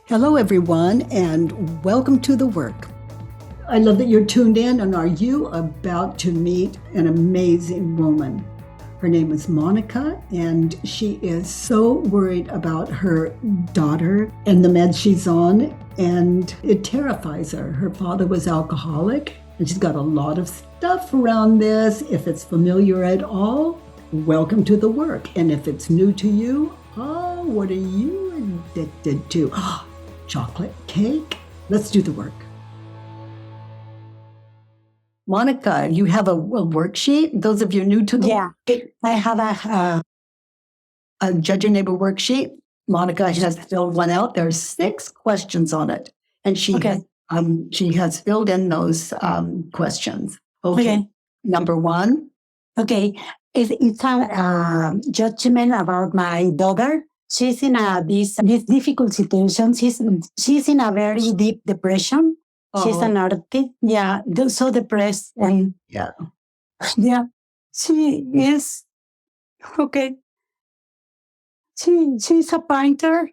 Hello, everyone, and welcome to The Work. I love that you're tuned in, and are you about to meet an amazing woman? Her name is Monica, and she is so worried about her daughter and the meds she's on, and it terrifies her. Her father was alcoholic, and she's got a lot of stuff around this. If it's familiar at all, welcome to The Work. And if it's new to you, what are you addicted to? Chocolate cake? Let's do the work. Monica, you have a worksheet? Those of you new to the work, I have a Judge Your Neighbor worksheet. Monica has filled one out. There's 6 questions on it. And she has filled in those questions. Okay. Number 1. Okay. It's a judgment about my daughter. She's in this difficult situation. She's in a very deep depression. She's an artist. Yeah, so depressed. And yeah, she is okay. She's a painter.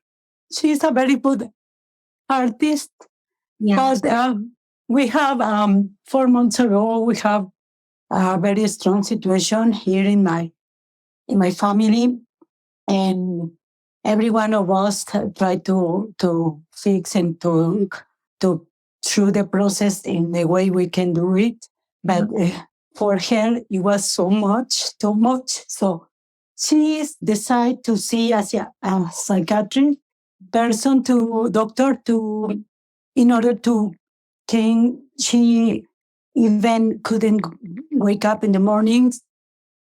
She's a very good artist. Yeah. But we have 4 months ago, we have a very strong situation here in my family, and every one of us try to fix and to through the process in the way we can do it. But for her, it was so much, too much. So she decided to see as a psychiatric person, to doctor, to in order to can she even couldn't wake up in the mornings.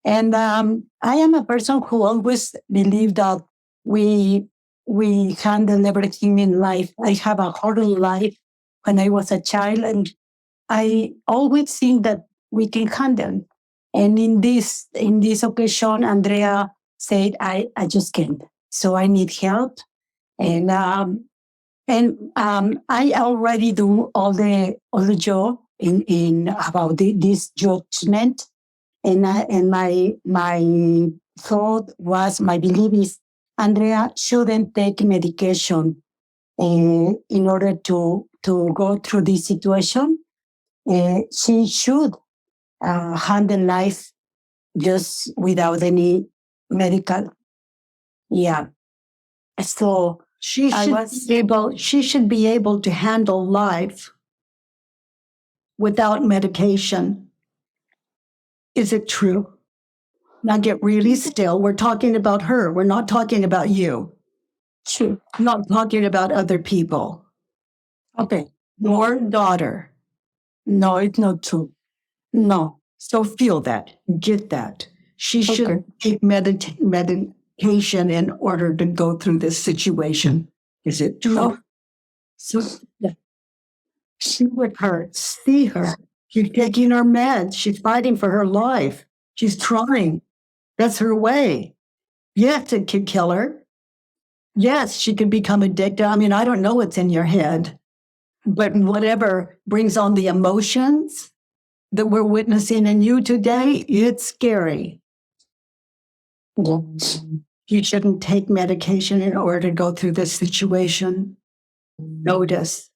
And I am a person who always believed that we handle everything in life. I have a horrible life when I was a child, and I always think that we can handle. And in this occasion, Andrea said, "I just can't. So I need help." And I already do all the job in about this judgment. And my thought was, my belief is, Andrea shouldn't take medication in order to go through this situation. She should handle life just without any medical. Yeah. So she should be able to handle life without medication. Is it true? Now get really still. We're talking about her. We're not talking about you. True. Not talking about other people. Okay. Your daughter. No, it's not true. No. So feel that. Get that. She should take medication in order to go through this situation. Is it true? No. So she would hurt. See her. She's taking her meds. She's fighting for her life. She's trying. That's her way. Yes, it could kill her. Yes, she could become addicted. I mean, I don't know what's in your head, but whatever brings on the emotions that we're witnessing in you today, it's scary. You shouldn't take medication in order to go through this situation. Notice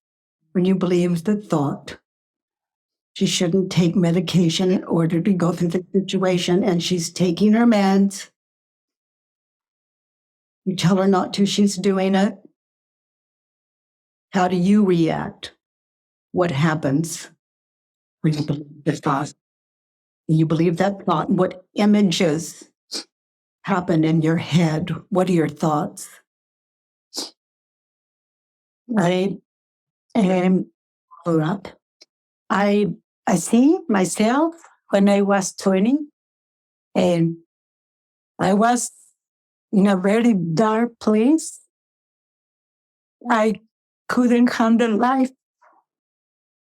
when you believe the thought. She shouldn't take medication in order to go through the situation, and she's taking her meds. You tell her not to, she's doing it. How do you react? What happens when you believe the thought? When you believe that thought, what images happen in your head? What are your thoughts? I see myself when I was 20, and I was in a very dark place. I couldn't handle life.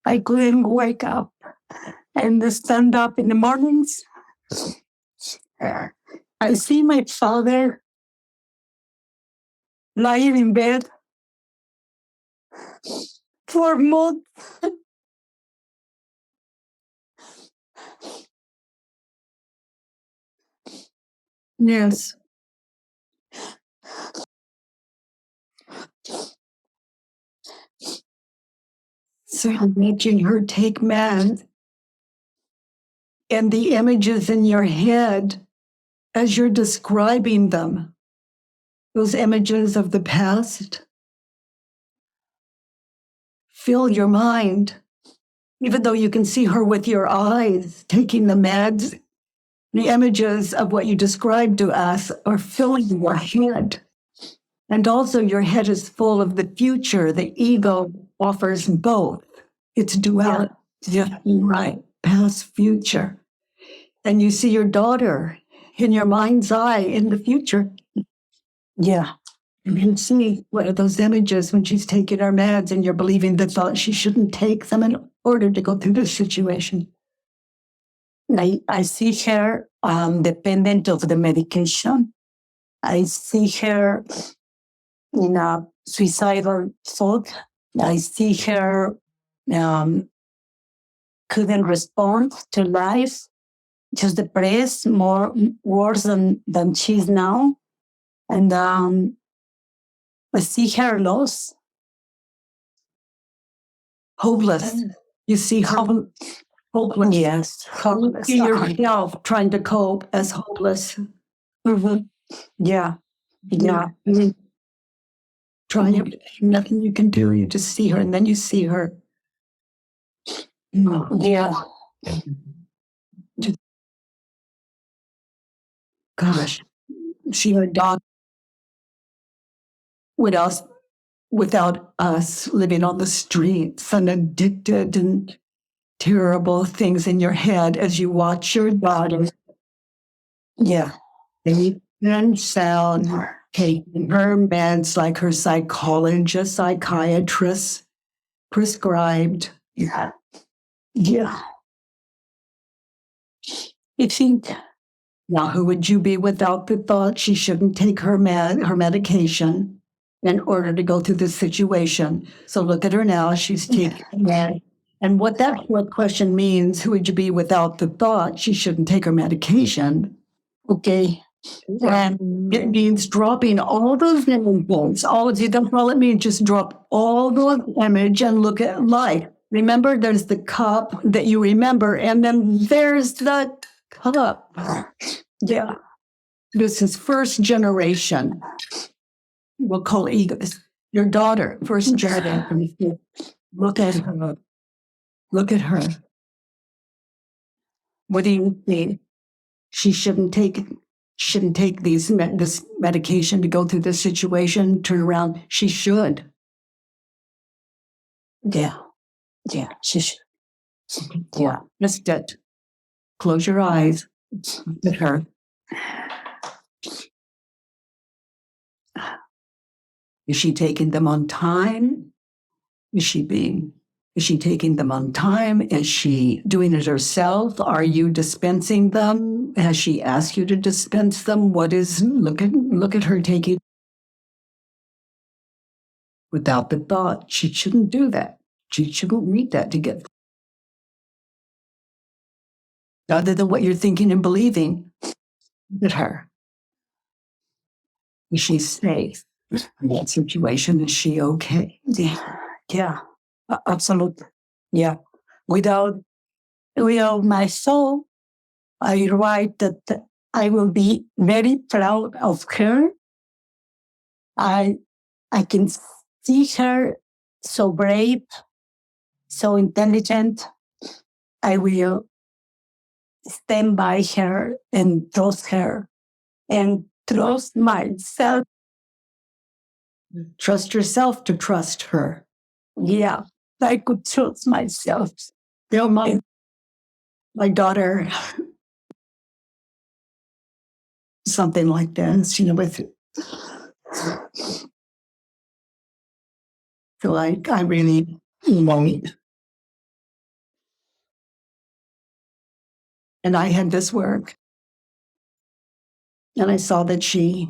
I couldn't wake up and stand up in the mornings. I see my father lying in bed for months. Yes. So you're watching her take meds, and the images in your head as you're describing them, those images of the past, fill your mind. Even though you can see her with your eyes taking the meds, the images of what you described to us are filling your head. And also your head is full of the future. The ego offers both. It's duality. Yeah, right. Past, future. And you see your daughter in your mind's eye in the future. Yeah. You can see what are those images when she's taking her meds and you're believing the thought she shouldn't take them in order to go through this situation. I see her dependent of the medication. I see her in a suicidal thought. I see her couldn't respond to life, just depressed, more worse than she's now. And I see her lost. Hopeless. You see her hopeless. Yes, hopeless. See yourself trying to cope as hopeless. Mm-hmm. Yeah. Yeah. Trying everything, nothing you can do. You just see her, and then you see her. Yeah. Gosh, she had a dog without us living on the streets and addicted and terrible things in your head as you watch your daughter. Yeah. And sound taking her meds like her psychologist, psychiatrist prescribed. Yeah. Yeah. You think, now who would you be without the thought she shouldn't take her medication in order to go through this situation? So look at her now, she's taking med. And what question means, who would you be without the thought she shouldn't take her medication? okay. And it means dropping all those images. That's all it means. Just drop all those images and look at life. Remember, there's the cup that you remember, and then there's the cup. Yeah. This is first generation. We'll call egos. Your daughter, first generation. Look at her. Look at her. What do you think? She shouldn't take this medication to go through this situation, turn around. She should. Yeah. Yeah. She should. Yeah. Just it. Close your eyes. Look at her. Is she taking them on time? Is she taking them on time? Is she doing it herself? Are you dispensing them? Has she asked you to dispense them? Look at her taking without the thought. She shouldn't do that. She shouldn't read that to get other than what you're thinking and believing. Look at her. Is she safe in that situation? Is she okay? Yeah. Absolutely. Yeah. Without my soul, I write that I will be very proud of her. I can see her so brave, so intelligent. I will stand by her and trust her and trust myself. Trust yourself to trust her. Yeah, I could trust myself. You know, my daughter, something like this, with. So I really won't. And I had this work. And I saw that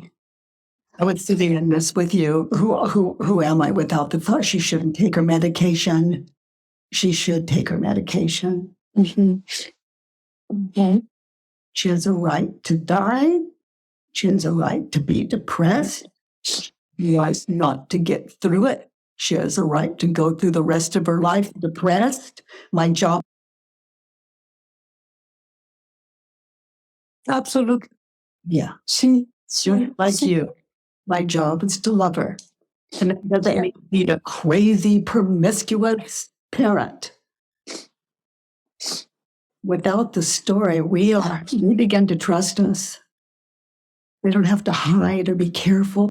I would sit in this with you. Who am I without the thought she shouldn't take her medication? She should take her medication. Mm-hmm. Mm-hmm. She has a right to die. She has a right to be depressed. She has not to get through it. She has a right to go through the rest of her life depressed. My job. Absolutely. Yeah. She Like you. My job is to love her. And it doesn't make me a crazy, promiscuous parent. Without the story, we begin to trust us. We don't have to hide or be careful.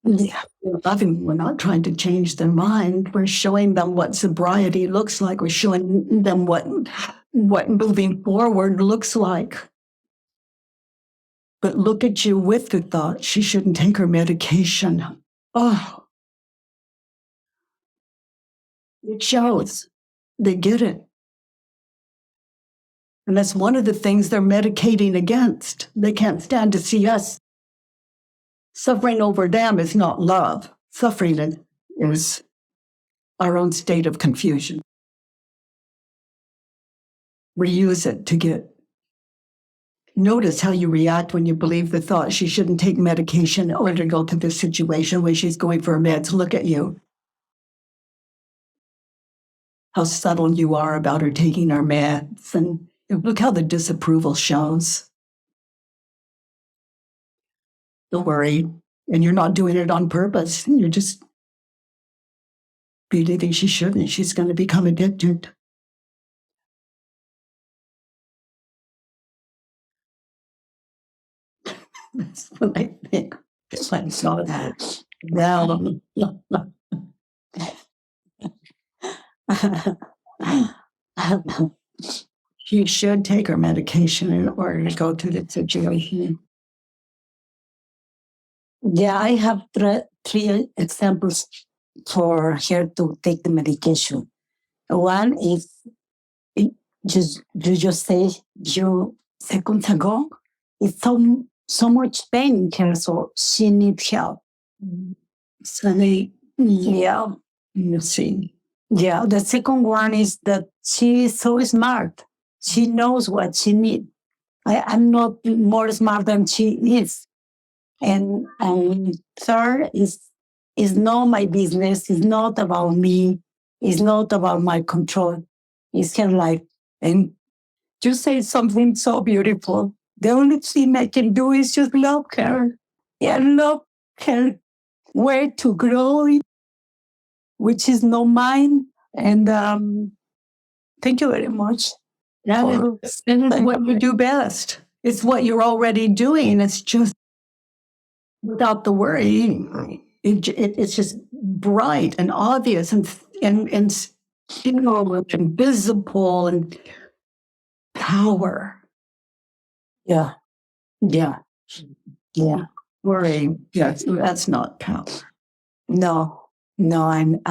Yeah. We're loving. We're not trying to change their mind. We're showing them what sobriety looks like. We're showing them what moving forward looks like. But look at you with the thought she shouldn't take her medication. Oh, it shows. They get it. And that's one of the things they're medicating against. They can't stand to see us. Suffering over them is not love. Suffering is our own state of confusion. We use it to get. Notice how you react when you believe the thought she shouldn't take medication or to go through this situation when she's going for her meds. Look at you. How subtle you are about her taking her meds. And look how the disapproval shows. Don't worry. And you're not doing it on purpose. You're just believing she shouldn't. She's going to become addicted. That's what I think. I saw that. Well, she should take her medication in order to go through the situation. Yeah, I have three examples for her to take the medication. One is, you just say few seconds ago, it's so much pain in her, so she needs help. So Yeah. You see. Yeah. The second one is that she is so smart. She knows what she needs. I'm not more smart than she is. And third is not my business. It's not about me. It's not about my control. It's her life. And you say something so beautiful. The only thing I can do is just love her. Yeah, love her way to grow, which is not mine. And thank you very much. That is what you do best. It's what you're already doing. It's just without the worry. It's just bright and obvious and visible and power. Yeah. Yeah. Yeah. Worry. Yes, that's not power. No, I'm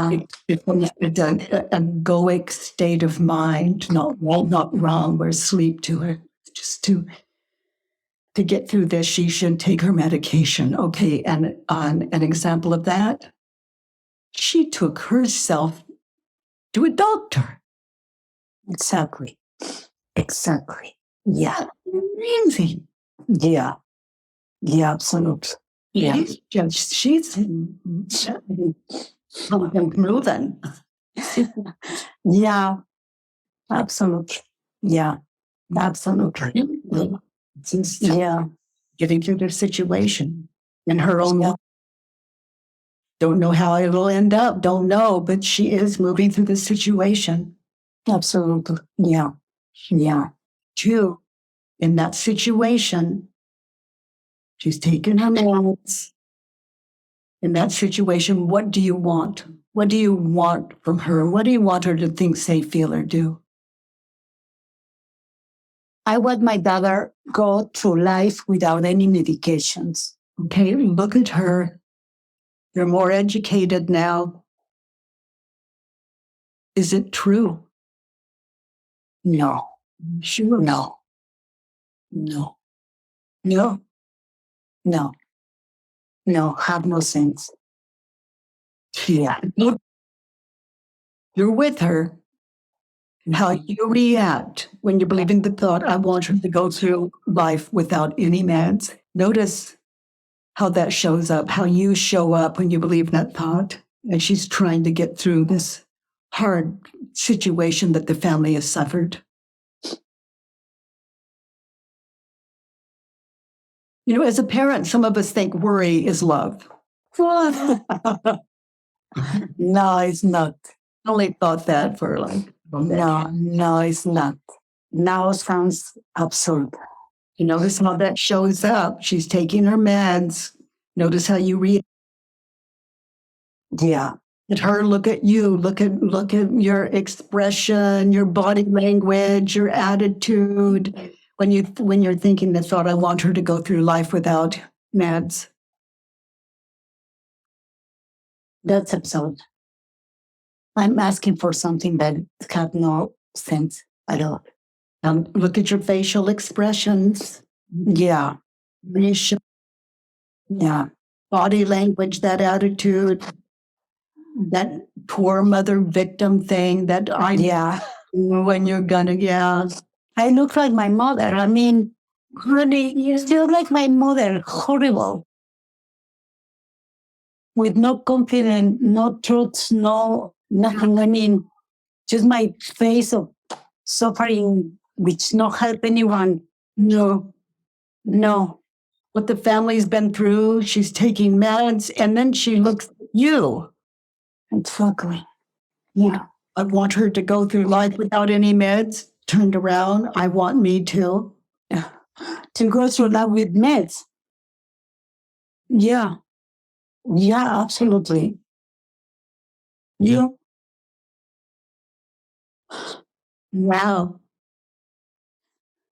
it's an egoic state of mind, not wrong, or sleep to her. Just to get through this, she should take her medication. Okay, and an example of that, she took herself to a doctor. Exactly. Yeah. Amazing. Yeah, absolutely. Yeah. She's moving. Yeah, absolutely. Yeah, absolutely. Yeah. Getting through the situation in her own way. Don't know how it'll end up. Don't know, but she is moving through the situation. Absolutely. Yeah. Too, in that situation, she's taken her meds. In that situation, what do you want? What do you want from her? What do you want her to think, say, feel, or do? I want my daughter go through life without any medications. Okay, look at her. You're more educated now. Is it true? No. Sure. No. Have no sense. Yeah. You're with her. How you react when you believe in the thought, I want her to go through life without any meds. Notice how that shows up, how you show up when you believe that thought. And she's trying to get through this hard situation that the family has suffered. As a parent, some of us think worry is love. No, it's not. I only thought that for No, it's not. Now sounds absurd. Notice how that shows up. She's taking her meds. Notice how you read. Yeah. At her, look at you. Look at your expression, your body language, your attitude. When you're thinking the thought, I want her to go through life without meds. That's absurd. I'm asking for something that has no sense at all. Look at your facial expressions. Yeah. Yeah. Body language, that attitude, that poor mother victim thing that when you're gonna, I look like my mother. I mean, really, you still like my mother. Horrible. With no confidence, no truth, no nothing. I mean, just my face of suffering, which not help anyone. No. What the family's been through, she's taking meds, and then she looks at you. Exactly. Yeah. I want her to go through life without any meds. Turned around. I want me to. Yeah. To go through that with meds. Yeah. Yeah, absolutely. Yeah. Wow.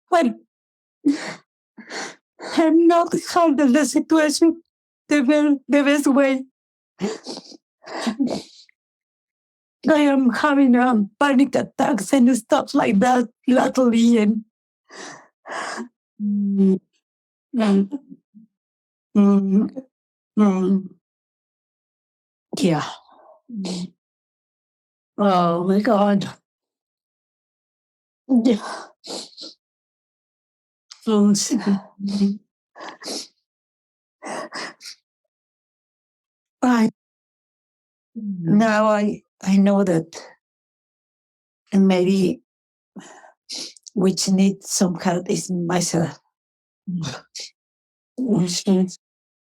But I'm not handling the situation the best way. I am having panic attacks and stuff like that lately. And yeah. Oh my God. Yeah. Now I know that maybe which needs some help is myself.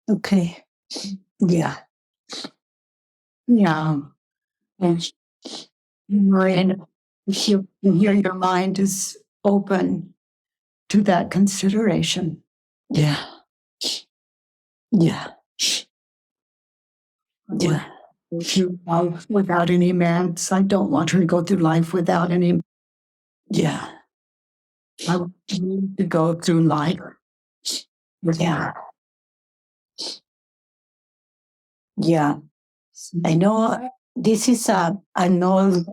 Okay. Yeah. Yeah. And here your mind is open to that consideration. Yeah. Yeah. Yeah. Without any meds. I don't want her to go through life without any. Yeah. I want her to go through life. Yeah. Yeah. I know this is an old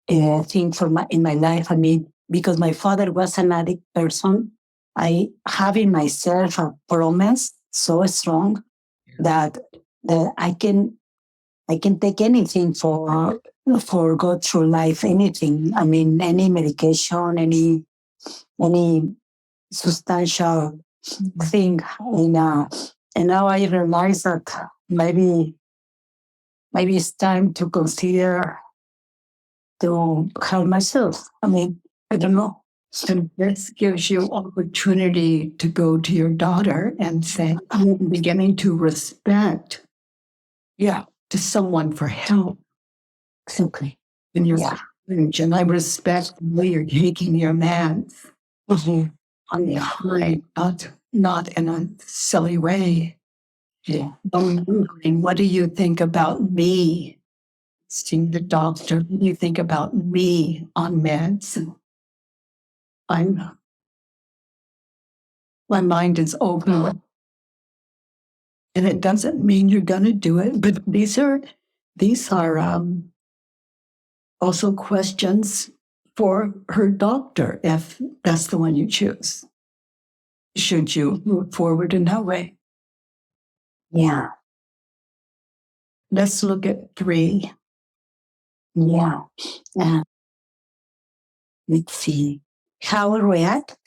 thing in my life. I mean, because my father was an addict person, I have in myself a promise so strong that I can take anything for go through life, anything. I mean, any medication, any substantial thing. And now I realize that maybe it's time to consider to help myself. I mean, I don't know. So this gives you opportunity to go to your daughter and say, I'm beginning to respect to someone for help. Exactly. In your and I respect the way you're taking your meds. On the high, not in a silly way. Yeah. What do you think about me? Seeing the doctor, what do you think about me on meds? My mind is open. And it doesn't mean you're going to do it, but these are also questions for her doctor, if that's the one you choose. Should you move forward in that way? Yeah. Let's look at 3. Yeah. Let's see. How I react?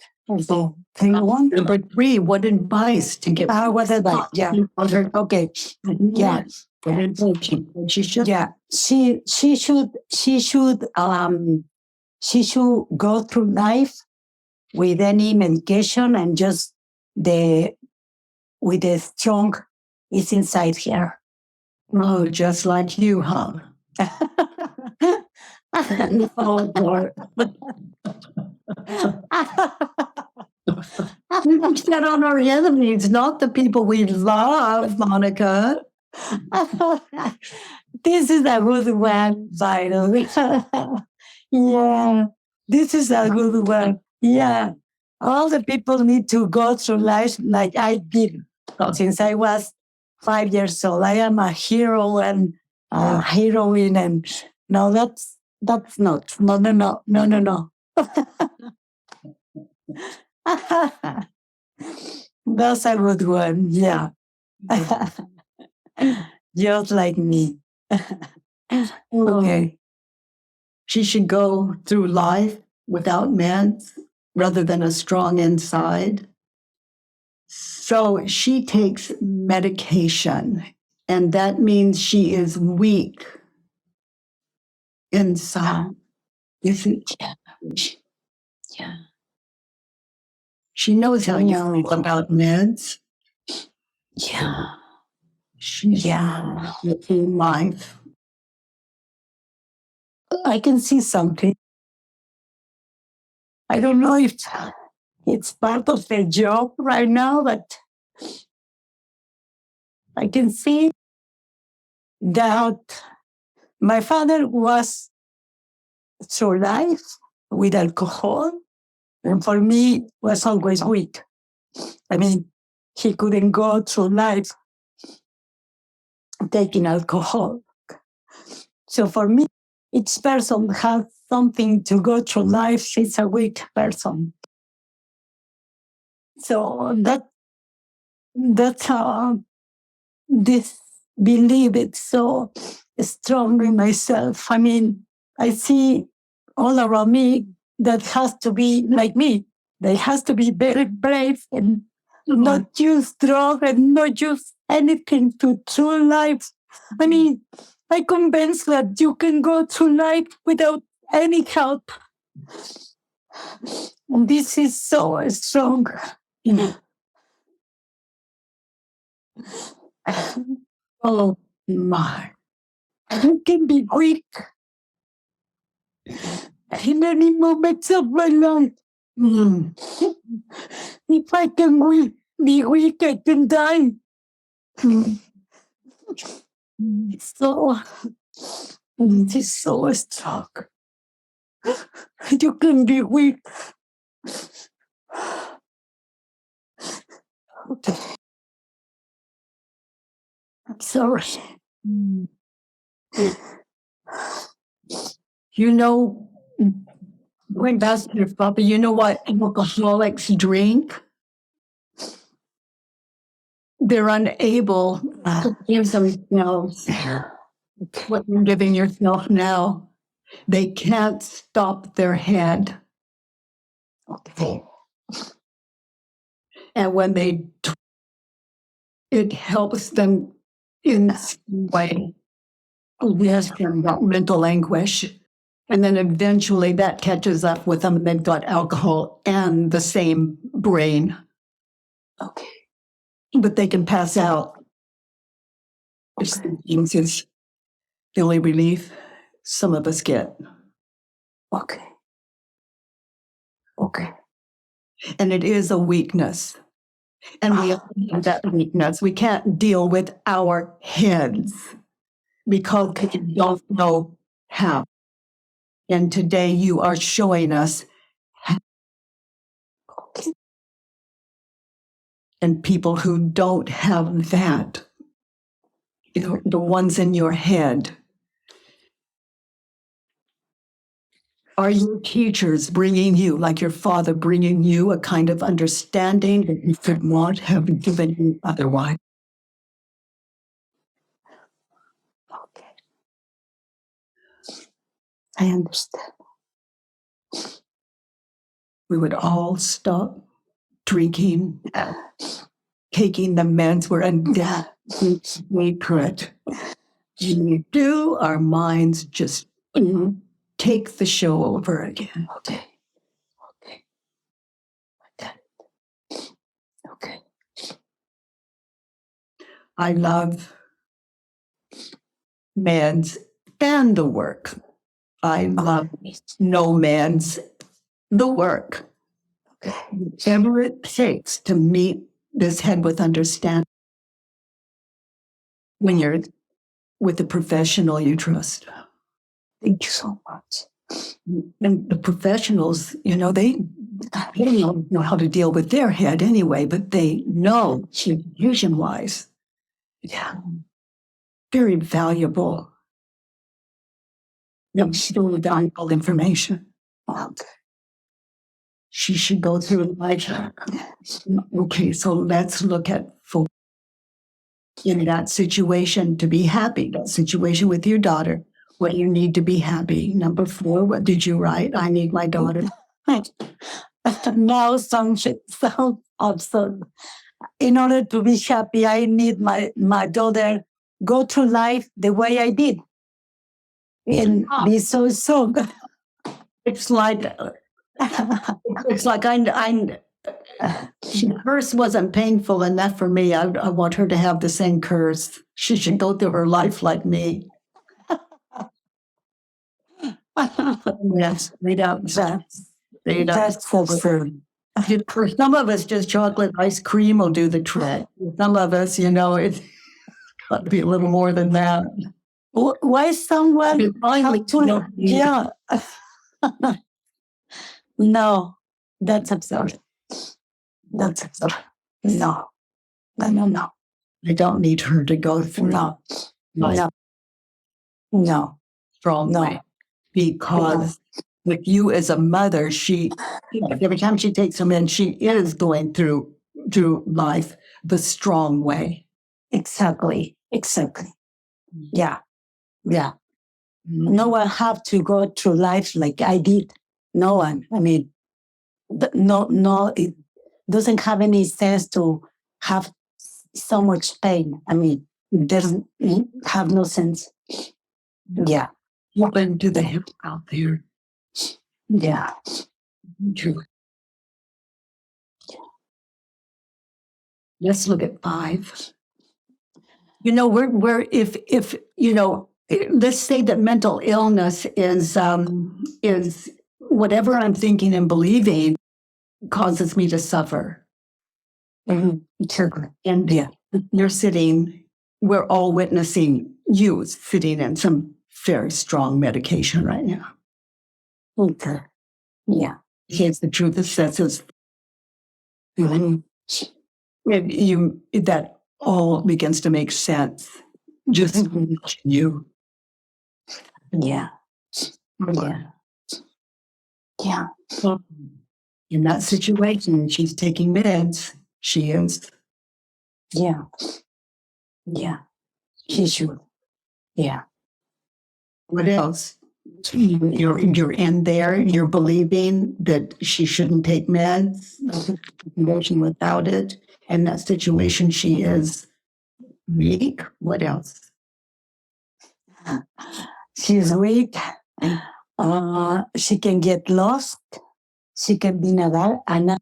So, thing one. Number 3, what advice to give? What advice? Yeah. Okay. Yeah. What advice she should? Yeah. She should go through life with any medication and just with the strong is inside her. Oh, just like you, huh? Oh, Lord. We wish that on our enemies, not the people we love, Monica. This is a good one, Byron. Yeah, this is a good one. Yeah, all the people need to go through life like I did since I was 5 years old. I am a hero and a heroine, and no, that's not. No. That's a good one. Yeah. Just like me. Okay. She should go through life without meds rather than a strong inside. So she takes medication, and that means she is weak inside. Isn't Yeah. she knows how you feel about meds. Yeah. She's in life. I can see something. I don't know if it's part of their job right now, but I can see that my father was through life with alcohol, and for me was always weak. I mean, he couldn't go through life taking alcohol. So for me, each person has something to go through life. She's a weak person. So that's how this belief is so strong in myself. I mean, I see all around me that has to be like me. They has to be very brave and not use drugs and not use anything to through life. I mean, I'm convinced that you can go through life without any help. And this is so strong. Oh my. You can be weak in any moments of my life. If I can be weak, I can die. So, it is so strong. You can be weak. Okay. I'm sorry. You know, when that's your father, you know what alcoholics drink? They're unable to give themselves what you're giving yourself now. They can't stop their head. Okay. And when they do, it helps them in some way. Yes, from that mental anguish. And then eventually that catches up with them and they've got alcohol and the same brain. Okay. But they can pass out. Which seems is the only relief some of us get. Okay. Okay. And it is a weakness. And we have that weakness. We can't deal with our heads because we don't know how. And today you are showing us how. And people who don't have that, the ones in your head, are your teachers bringing you, like your father bringing you, a kind of understanding that you could not have given you otherwise? Okay. I understand. we would all stop drinking, taking the meds. We're in debt. We could. You do, our minds just take the show over again. Okay. Okay. I love meds and the work. I love no meds, the work. Okay. Whatever it takes to meet this head with understanding when you're with a professional you trust. Thank you so much. And the professionals, they don't know how to deal with their head anyway, but they know communication-wise. Yeah. Very valuable. Still valuable information. Okay. She should go through life. Okay, so let's look at folks in that situation to be happy. That situation with your daughter. What do you need to be happy? Number 4, what did you write? I need my daughter. Now sounds absurd. In order to be happy, I need my daughter go through life the way I did. And be so good. It's like curse wasn't painful enough for me. I want her to have the same curse. She should go through her life like me. Yes, That's absurd. For some of us, just chocolate ice cream will do the trick. Some of us, it's got to be a little more than that. Why someone have to? Yeah. No, that's absurd. That's absurd. No. I don't need her to go through. No. Strong way. Because with you as a mother, every time she takes them in, she is going through life the strong way. Exactly. Yeah. No one have to go through life like I did. No one. I mean, no, it doesn't have any sense to have so much pain. I mean, it doesn't have no sense. Yeah. What do they have out there? Yeah. True. Let's look at 5. We're if let's say that mental illness is whatever I'm thinking and believing causes me to suffer. Sure. And you're sitting, we're all witnessing you sitting in some very strong medication right now. Okay. Yeah. Here's the truth that says that all begins to make sense. Just you. Yeah. In that situation, she's taking meds. She is. Yeah. She should. Yeah. What else? You're in there. You're believing that she shouldn't take meds. Emotion without it. In that situation, she is weak. What else? She's weak. She can get lost. She can be Nadal, and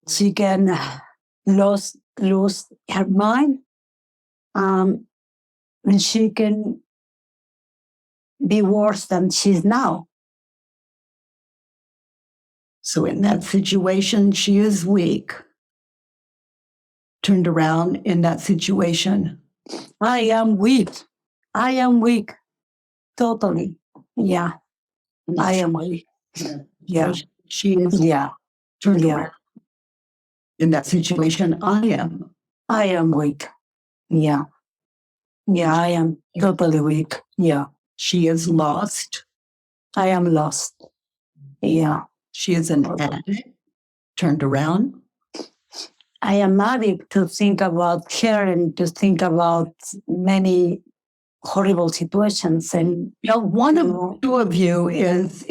she can lose her mind. And she can be worse than she's now. So in that situation, she is weak. Turned around in that situation. I am weak. Totally. Yeah. I am weak. Yeah. She is turned around. In that situation, I am weak. Yeah. I am totally weak. Yeah. She is lost. I am lost. Yeah. She is an addict. Turned around. I am addict to think about her and to think about many horrible situations. And one of two of you is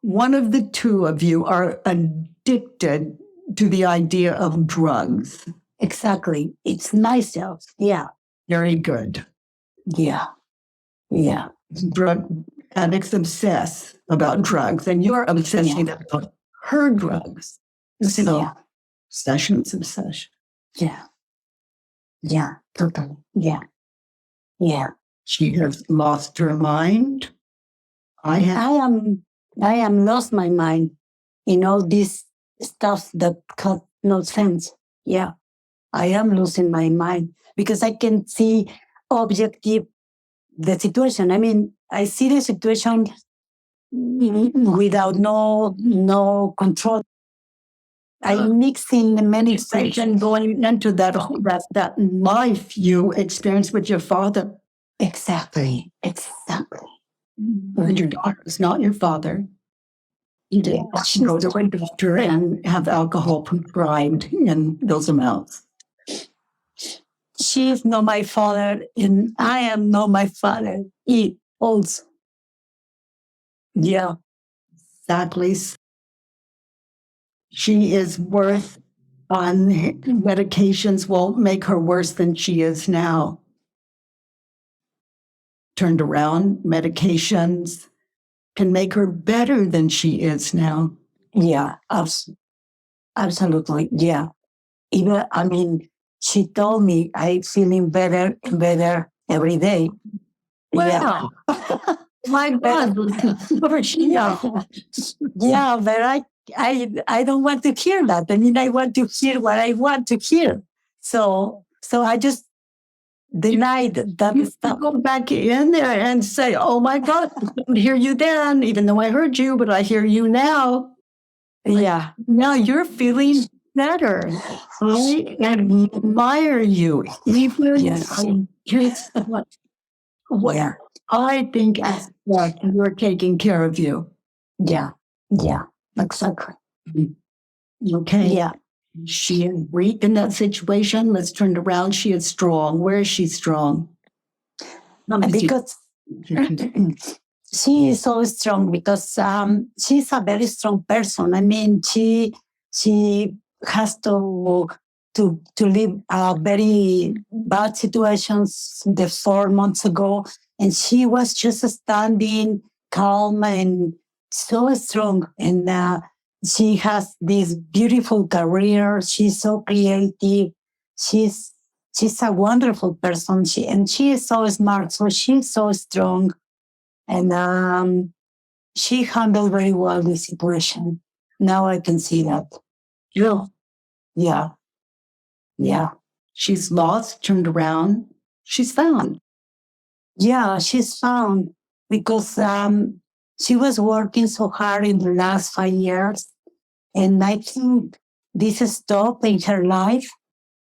one of the two of you are addicted to the idea of drugs. Exactly. It's myself. Yeah. Very good. Yeah. Yeah. Drug addicts obsess about drugs, and you're obsessing about her drugs. So, Yeah. obsession. Yeah. Yeah. Totally. Yeah. Yeah. She has lost her mind. I am lost my mind in all this stuff that got no sense. Yeah. I am losing my mind because I can see objective the situation. I mean, I see the situation without no control. I mix in many things going into that life you experienced with your father. Exactly. Your daughter is not your father. You didn't go to a doctor and have alcohol prescribed in those amounts. She is not my father, and I am not my father. He also. Yeah. Exactly. She is worth on medications won't make her worse than she is now. Turned around, medications can make her better than she is now. Yeah, absolutely. Yeah. Even, I mean, she told me I'm feeling better and better every day. Wow. Yeah. My God. Yeah, but I don't want to hear that. I mean, I want to hear what I want to hear. So I just denied that stuff. Go back in there and say, oh my God, I didn't hear you then, even though I heard you, but I hear you now. Yeah. Now you're feeling better. I admire you. Even here's what I think is that you're taking care of you. Yeah. Yeah. Exactly. Okay. Yeah. She is weak in that situation. Let's turn it around. She is strong. Where is she strong? Because she is so strong because she's a very strong person. I mean, she has to live very bad situations the 4 months ago, and she was just standing calm and so strong. And she has this beautiful career. She's so creative. She's a wonderful person. She is so smart. So she's so strong. And she handled very well the situation. Now I can see that. Yeah. Yeah. Yeah. She's lost, turned around. She's found. Yeah, she's found because she was working so hard in the last 5 years. And I think this stop in her life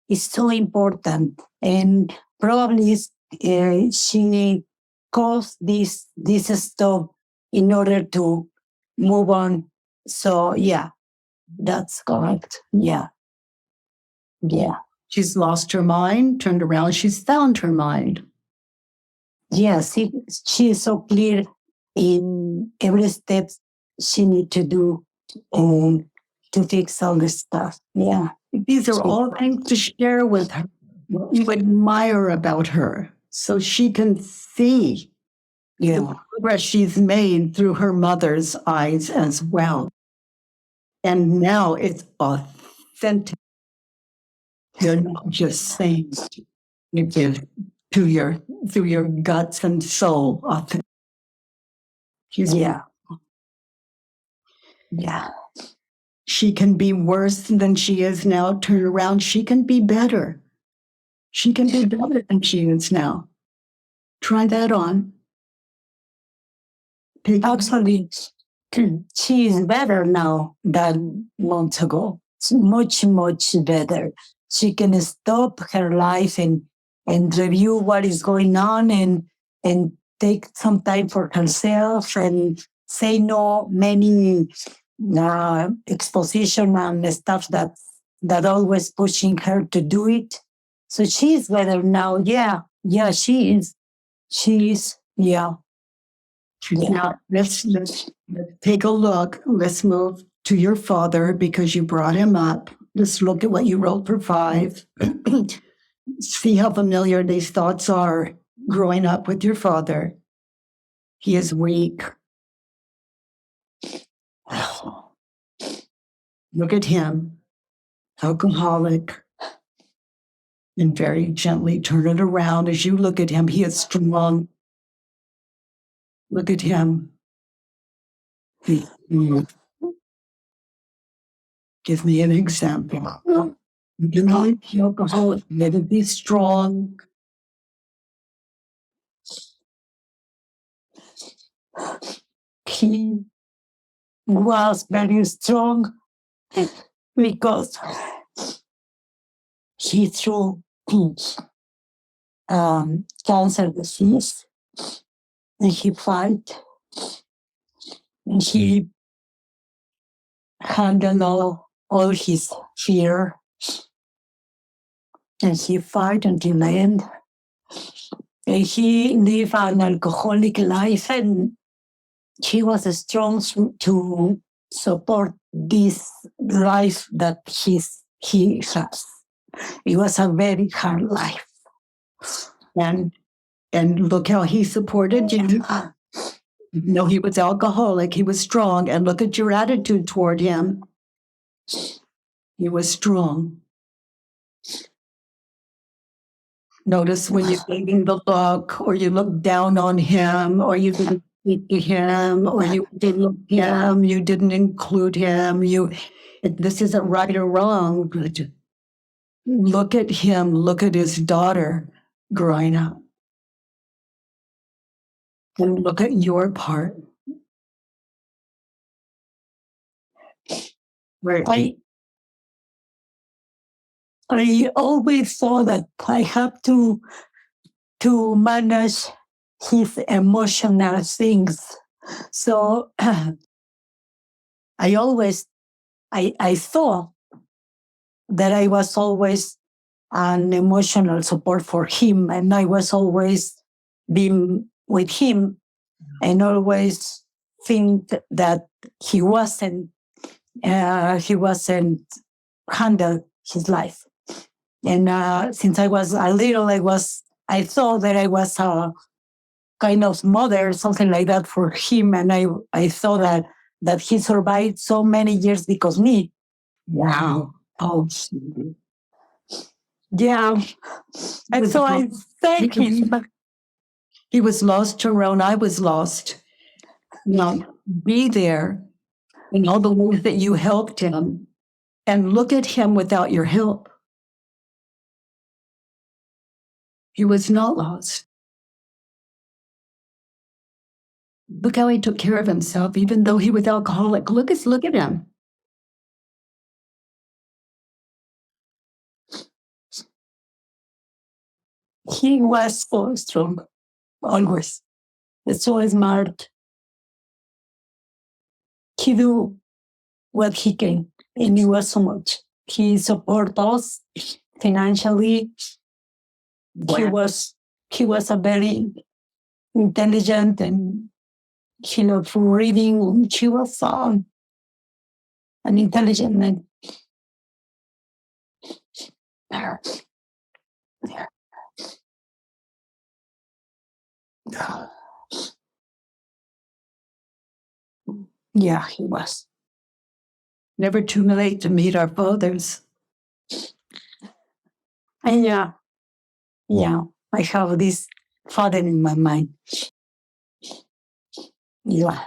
is so important. And probably she caused this stop in order to move on. So yeah, that's correct. Yeah. Yeah. She's lost her mind, turned around. She's found her mind. Yes, she is so clear in every step she need to do to fix all this stuff. Yeah. These are all things to share with her, what you admire about her, so she can see the progress she's made through her mother's eyes as well. And now it's authentic. You're not just saying it through your guts and soul. Authentic. Yeah. Yeah. She can be worse than she is now. Turn around. She can be better. She can be better than she is now. Try that on. Actually, she is better now than months ago. It's much, much better. She can stop her life and review what is going on and take some time for herself and say no many exposition and stuff that always pushing her to do it. So she's better now. Yeah, she is. She is. Yeah. Now, let's take a look. Let's move to your father because you brought him up. Let's look at what you wrote for 5. See how familiar these thoughts are growing up with your father. He is weak. Look at him, alcoholic. And very gently turn it around as you look at him. He is strong. Look at him. Give me an example. You know, alcoholic, let it be strong. He was very strong because he threw cancer disease, and he fight, and he handled all his fear, and he fight until the end. And he lived an alcoholic life, and he was strong to support this life that he has. It was a very hard life. And look how he supported you. No, he was alcoholic. He was strong. And look at your attitude toward him. He was strong. Notice when you gave him the look, or you looked down on him, or you didn't speak to him, or you didn't look at him, you didn't include him. This isn't right or wrong, but look at him. Look at his daughter growing up. And look at your part. Where I always thought that I have to manage his emotional things. So I thought that I was always an emotional support for him, and I was always being with him, and always think that he wasn't handled his life. And since I was a little, I thought that I was a kind of mother, something like that for him. And I thought that he survived so many years because me. Wow. Oh, yeah. And so I thank him. He was lost, Tyrone. I was lost. Now, be there in all the ways that you helped him, and look at him without your help. He was not lost. Look how he took care of himself, even though he was alcoholic. Look at him. He was so strong, always. So smart. He do what he can, and it was so much. He support us financially. Wow. He was a very intelligent, and he loved reading. She was an intelligent man. Yeah, he was. Never too late to meet our fathers. And yeah, I have this father in my mind. Yeah.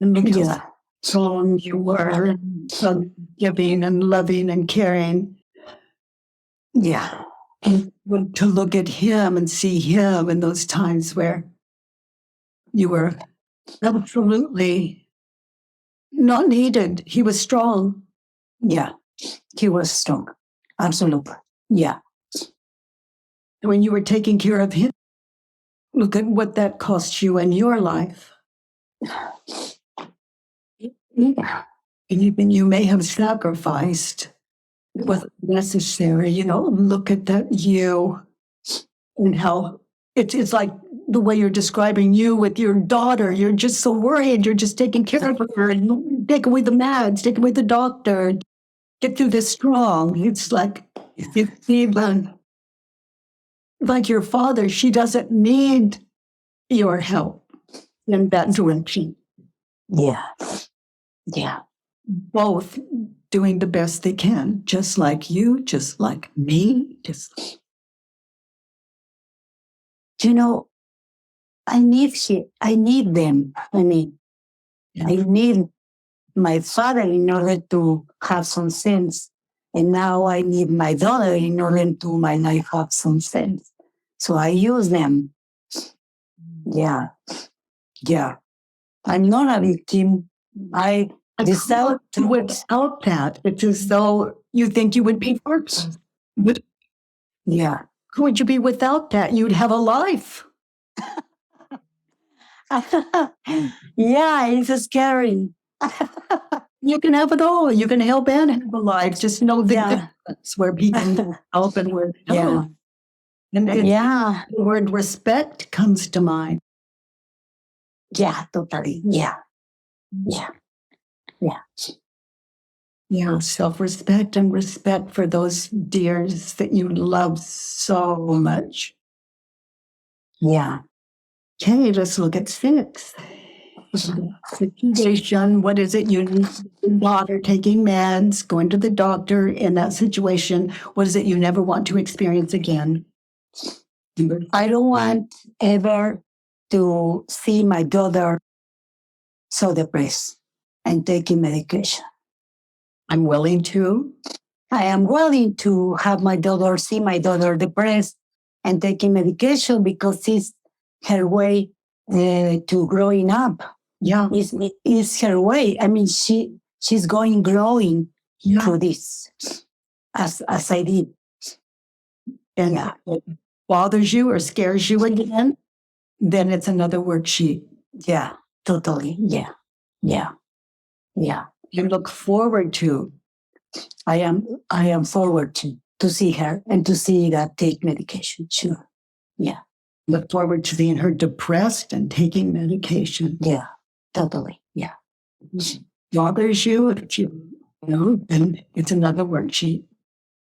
And look how strong you were, so giving and loving and caring. Yeah. And to look at him and see him in those times where you were absolutely not needed. He was strong. Yeah, he was strong. Absolutely. Yeah. When you were taking care of him, look at what that cost you in your life. Yeah. And even you may have sacrificed. It wasn't necessary, Look at that you and how it's like the way you're describing you with your daughter. You're just so worried. You're just taking care of her and take away the meds, take away the doctor, get through this strong. It's like, it's even like your father. She doesn't need your help in that direction. Yeah. Yeah. Both doing the best they can, just like you, just like me, just. You know, I need them. I mean, I need my father in order to have some sense. And now I need my daughter in order to my life have some sense. So I use them. Yeah. Yeah. I'm not a victim. I decided to without that. It's as though you think you would be first. But yeah. who would you be without that? You'd have a life. Yeah, it's scary. You can have it all. You can help and have a life. Just know the difference where people help and where they don't. And the word respect comes to mind. Yeah, totally. Yeah. Yeah. Yeah. Yeah, self-respect and respect for those dears that you love so much. Yeah. Okay, let's look at 6. Situation. What is it you need? Daughter taking meds, going to the doctor in that situation. What is it you never want to experience again? I don't want ever to see my daughter so depressed and taking medication. I'm willing to. I am willing to have my daughter see my daughter depressed and taking medication because it's her way to growing up. Yeah, it's her way. I mean, she's growing through this as I did. And it bothers you or scares you again, then it's another worksheet. Yeah, totally. Yeah, yeah, yeah. You look forward to. I am forward to see her and to see that take medication. Sure. Yeah. Look forward to seeing her depressed and taking medication. Yeah, totally. Yeah. Bothers you, if you know, then it's another worksheet.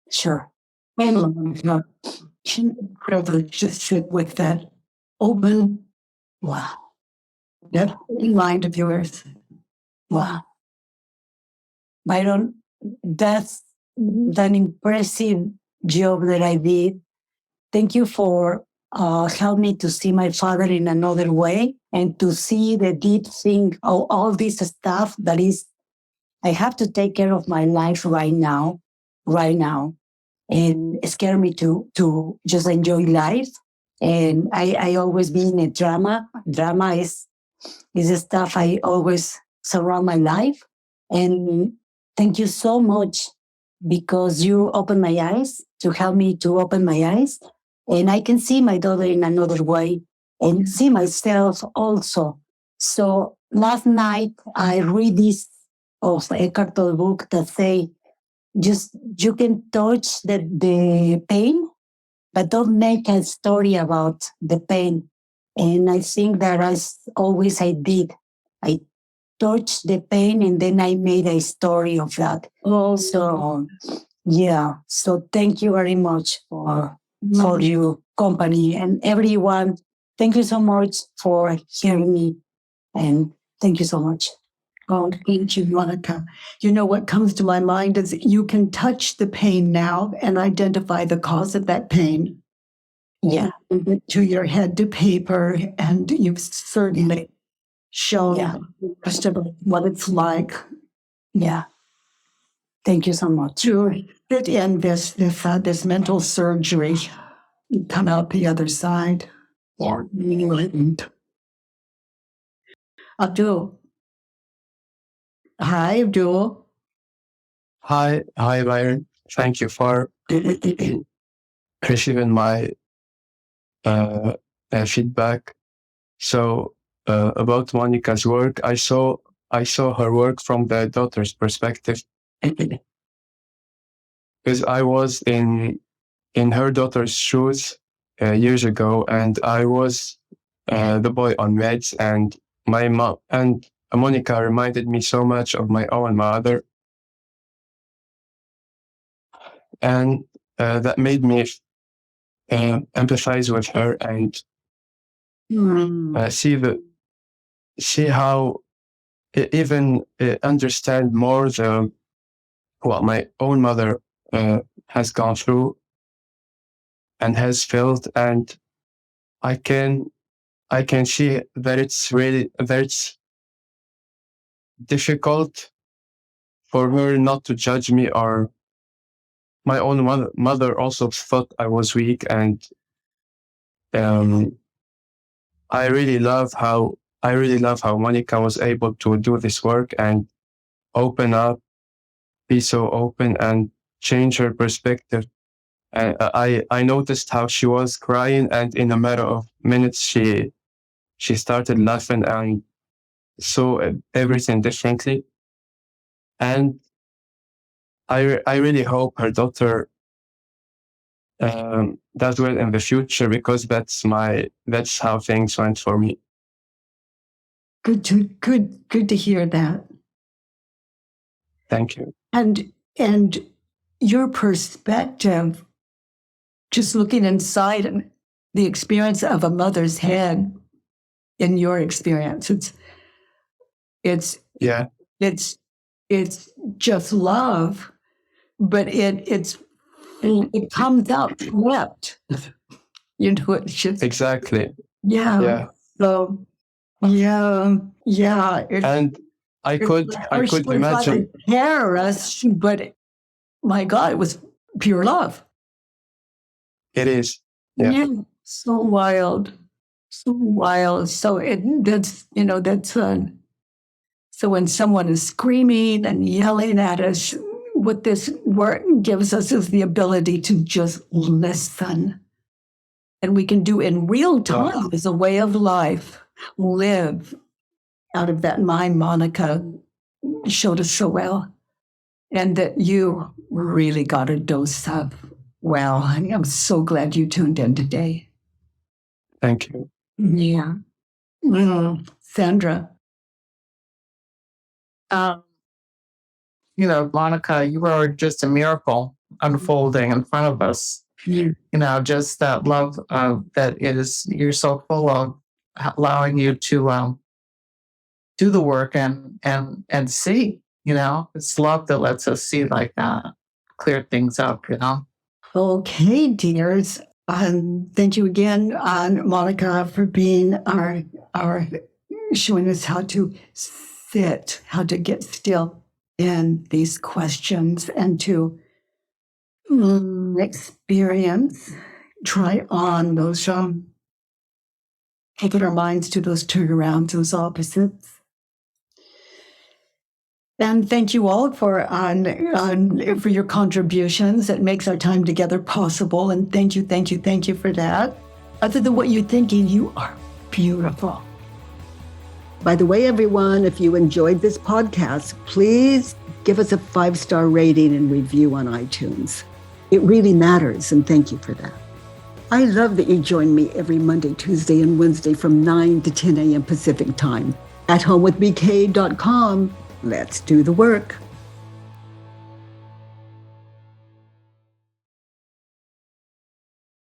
Sure. And privilege to sit with that open, that mind of yours. Wow. Byron, that's an impressive job that I did. Thank you for helping me to see my father in another way and to see the deep thing of all this stuff that is, I have to take care of my life right now. And it scared me to just enjoy life. And I always be in a drama. Drama is the stuff I always surround my life. And thank you so much because you opened my eyes to help me to open my eyes. And I can see my daughter in another way and see myself also. So last night I read this of Eckhart Tolle book that say, just you can touch the pain, but don't make a story about the pain. And I think that as always I did. I touched the pain and then I made a story of that. Oh, so yeah. So thank you very much for your company and everyone. Thank you so much for hearing me. And thank you so much. Oh, thank you, Monica. You know, what comes to my mind is you can touch the pain now and identify the cause of that pain. Yeah. To your head to paper, and you've certainly shown the rest of what it's like. Yeah. Thank you so much. To fit in this mental surgery, come out the other side. Yeah. Abdul. Hi, Abdul. Hi, Byron. Thank you for receiving my feedback. So about Monica's work, I saw her work from the daughter's perspective, because I was in her daughter's shoes years ago, and I was the boy on meds, and my mom and Monica reminded me so much of my own mother, and that made me empathize with her and see how even understand more what my own mother has gone through and has felt, and I can see that it's difficult for her not to judge me, or my own mother also thought I was weak, and I really love how Monica was able to do this work and open up, be so open, and change her perspective. I noticed how she was crying, and in a matter of minutes, she started laughing and saw everything differently. And I really hope her daughter does well in the future, because that's how things went for me. Good to hear that. Thank you. And your perspective, just looking inside and the experience of a mother's head in your experience, it's just love, but it comes out flipped. You know, it's just exactly. Yeah. So yeah. And I could imagine terrorists, but my God, it was pure love. It is. Yeah. So wild. So so when someone is screaming and yelling at us, what this work gives us is the ability to just listen. And we can do in real time as a way of life, live out of that mind Monica showed us so well. And that you really got a dose of. Wow, I'm so glad you tuned in today. Thank you. Yeah. Sandra. Monica, you are just a miracle unfolding in front of us. Just that love you're so full of, allowing you to do the work and see. It's love that lets us see like that, clear things up. Okay, dears. Thank you again, Monica, for being our showing us how to sit, how to get still in these questions, and to experience, try on those, open our minds to those turnarounds, those opposites. And thank you all for your contributions. That makes our time together possible. And thank you for that. Other than what you're thinking, you are beautiful. By the way, everyone, if you enjoyed this podcast, please give us a 5-star rating and review on iTunes. It really matters, and thank you for that. I love that you join me every Monday, Tuesday, and Wednesday from 9 to 10 a.m. Pacific time at homewithbk.com. Let's do the work.